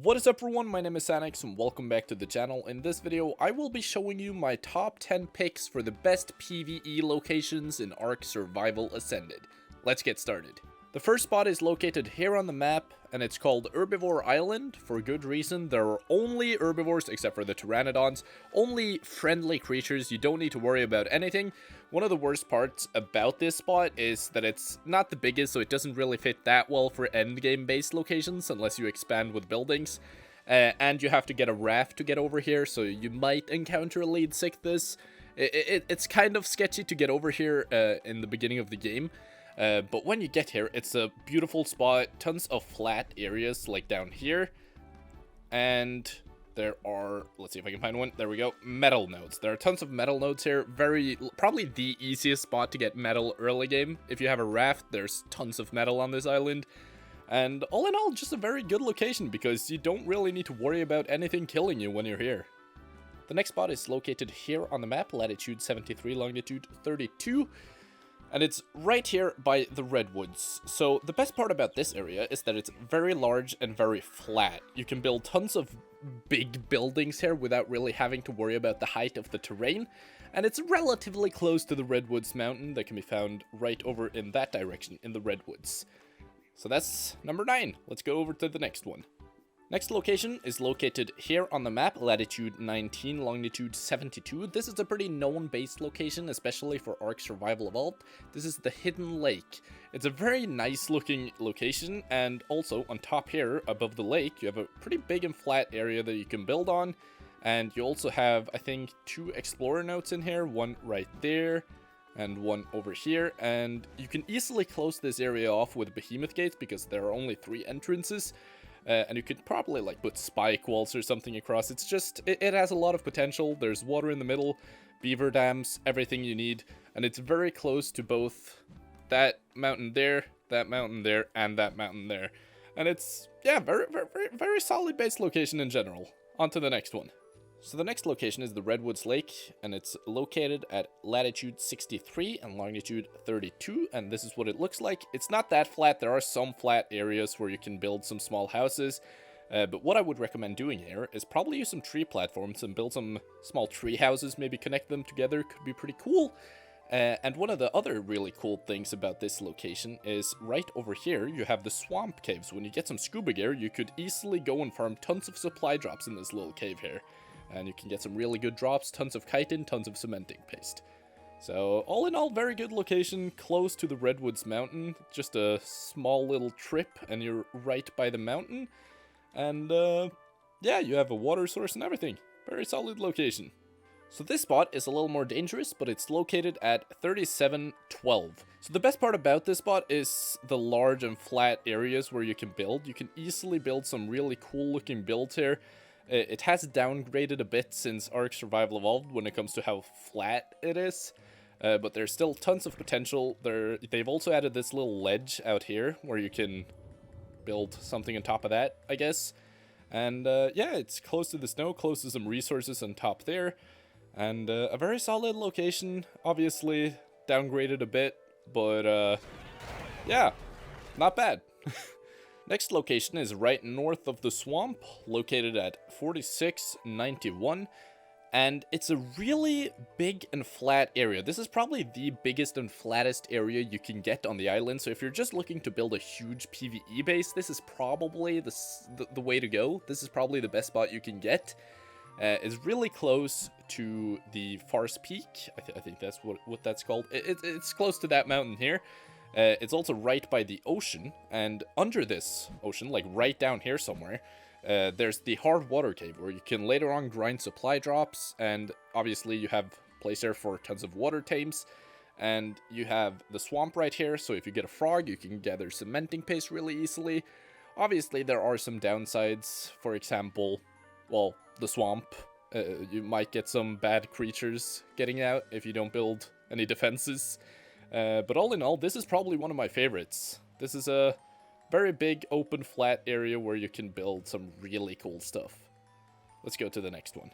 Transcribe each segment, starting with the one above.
What is up everyone, my name is SANYXS and welcome back to the channel. In this video, I will be showing you my top 10 picks for the best PvE locations in ARK Survival Ascended. Let's get started. The first spot is located here on the map, and it's called Herbivore Island. For good reason, there are only herbivores except for the pteranodons, only friendly creatures, you don't need to worry about anything. One of the worst parts about this spot is that it's not the biggest, so it doesn't really fit that well for endgame based locations unless you expand with buildings. And you have to get a raft to get over here, so you might encounter lead sickness. It's kind of sketchy to get over here in the beginning of the game. But when you get here, it's a beautiful spot, tons of flat areas like down here, and there are, let's see if I can find one, there we go, metal nodes. There are tons of metal nodes here, probably the easiest spot to get metal early game. If you have a raft, there's tons of metal on this island, and all in all, just a very good location because you don't really need to worry about anything killing you when you're here. The next spot is located here on the map, latitude 73, longitude 32. And it's right here by the redwoods. So the best part about this area is that it's very large and very flat. You can build tons of big buildings here without really having to worry about the height of the terrain. And it's relatively close to the Redwoods Mountain that can be found right over in that direction in the redwoods. So that's number 9. Let's go over to the next one. Next location is located here on the map, latitude 19, longitude 72. This is a pretty known base location, especially for ARK Survival Evolved. This is the Hidden Lake. It's a very nice looking location, and also on top here, above the lake, you have a pretty big and flat area that you can build on. And you also have, I think, 2 explorer nodes in here, one right there, and one over here. And you can easily close this area off with behemoth gates, because there are only 3 entrances. And you could probably like put spike walls or something across. It's just, it has a lot of potential. There's water in the middle, beaver dams, everything you need. And it's very close to both that mountain there, and that mountain there. And it's, yeah, very solid base location in general. On to the next one. So the next location is the Redwoods Lake, and it's located at latitude 63 and longitude 32, and this is what it looks like. It's not that flat. There are some flat areas where you can build some small houses, but what I would recommend doing here is probably use some tree platforms and build some small tree houses, maybe connect them together, could be pretty cool. And one of the other really cool things about this location is right over here, you have the swamp caves. When you get some scuba gear, you could easily go and farm tons of supply drops in this little cave here. And you can get some really good drops, tons of chitin, tons of cementing paste. So all in all, very good location, close to the Redwoods Mountain. Just a small little trip and you're right by the mountain. And yeah, you have a water source and everything. Very solid location. So this spot is a little more dangerous, but it's located at 3712. So the best part about this spot is the large and flat areas where you can build. You can easily build some really cool looking builds here. It has downgraded a bit since ARK Survival Evolved when it comes to how flat it is, but there's still tons of potential. They've also added this little ledge out here where you can build something on top of that, I guess. And yeah, it's close to the snow, close to some resources on top there, and a very solid location. Obviously downgraded a bit, but yeah, not bad. Next location is right north of the swamp, located at 4691, and it's a really big and flat area. This is probably the biggest and flattest area you can get on the island, so if you're just looking to build a huge PvE base, this is probably the way to go. This is probably the best spot you can get. It's really close to the Farce Peak. I think that's what that's called. It's close to that mountain here. It's also right by the ocean, and under this ocean, like right down here somewhere, there's the hard water cave where you can later on grind supply drops, and obviously you have place there for tons of water tames, and you have the swamp right here, so if you get a frog, you can gather cementing paste really easily. Obviously there are some downsides, for example, well, the swamp. You might get some bad creatures getting out if you don't build any defenses. But all in all, this is probably one of my favorites. This is a very big, open, flat area where you can build some really cool stuff. Let's go to the next one.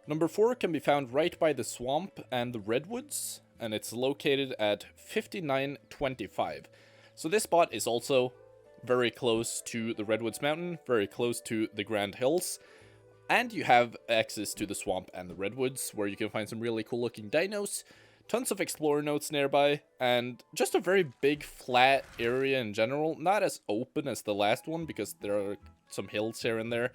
Number 4 can be found right by the swamp and the redwoods, and it's located at 5925. So this spot is also very close to the Redwoods Mountain, very close to the Grand Hills. And you have access to the swamp and the redwoods, where you can find some really cool looking dinos, tons of explorer notes nearby, and just a very big flat area in general. Not as open as the last one, because there are some hills here and there.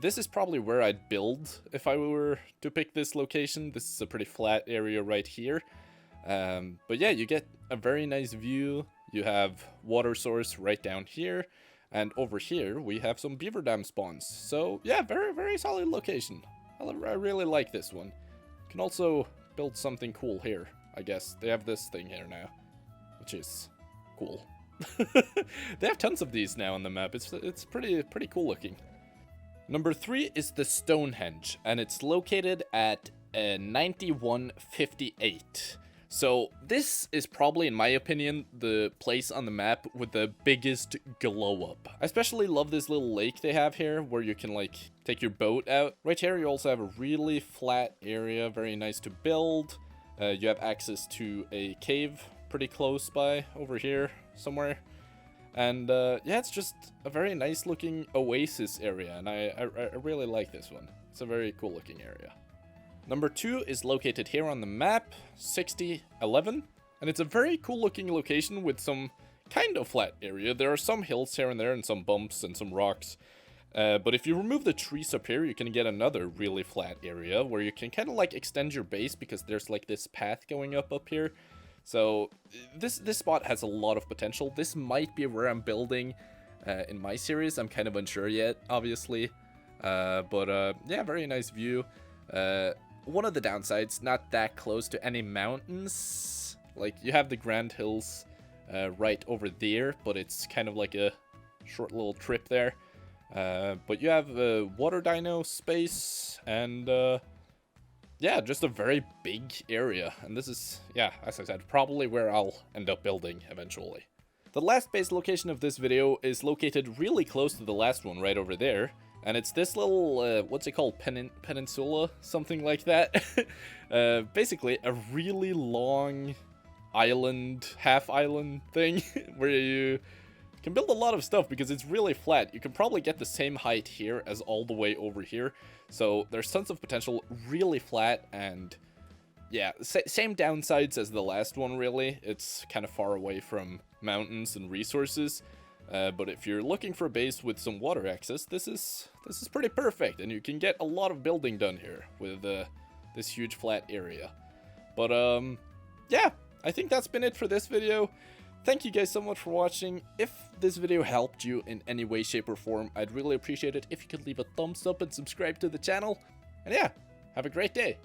This is probably where I'd build if I were to pick this location. This is a pretty flat area right here. But yeah, you get a very nice view. You have water source right down here. And over here, we have some beaver dam spawns. So yeah, very, very solid location. I really like this one. You can also build something cool here, I guess. They have this thing here now, which is cool. They have tons of these now on the map. It's pretty cool looking. Number 3 is the Stonehenge, and it's located at 9158. So this is probably, in my opinion, the place on the map with the biggest glow up. I especially love this little lake they have here where you can like take your boat out. Right here you also have a really flat area, very nice to build. You have access to a cave pretty close by over here somewhere. And yeah, it's just a very nice looking oasis area, and I really like this one. It's a very cool looking area. Number 2 is located here on the map, 6011, and it's a very cool looking location with some kind of flat area. There are some hills here and there and some bumps and some rocks, but if you remove the trees up here, you can get another really flat area where you can kind of like extend your base because there's like this path going up here. So this spot has a lot of potential. This might be where I'm building in my series. I'm kind of unsure yet, obviously, but yeah, very nice view. One of the downsides, not that close to any mountains. Like, you have the Grand Hills right over there, but it's kind of like a short little trip there. But you have water dino space and yeah, just a very big area. And this is, yeah, as I said, probably where I'll end up building eventually. The last base location of this video is located really close to the last one right over there. And it's this little, what's it called, peninsula, something like that. Basically, a really long island, half-island thing, where you can build a lot of stuff because it's really flat. You can probably get the same height here as all the way over here. So there's tons of potential, really flat, and yeah, same downsides as the last one, really. It's kind of far away from mountains and resources. But if you're looking for a base with some water access, this is pretty perfect, and you can get a lot of building done here with this huge flat area. But yeah, I think that's been it for this video. Thank you guys so much for watching. If this video helped you in any way, shape, or form, I'd really appreciate it if you could leave a thumbs up and subscribe to the channel. And yeah, have a great day.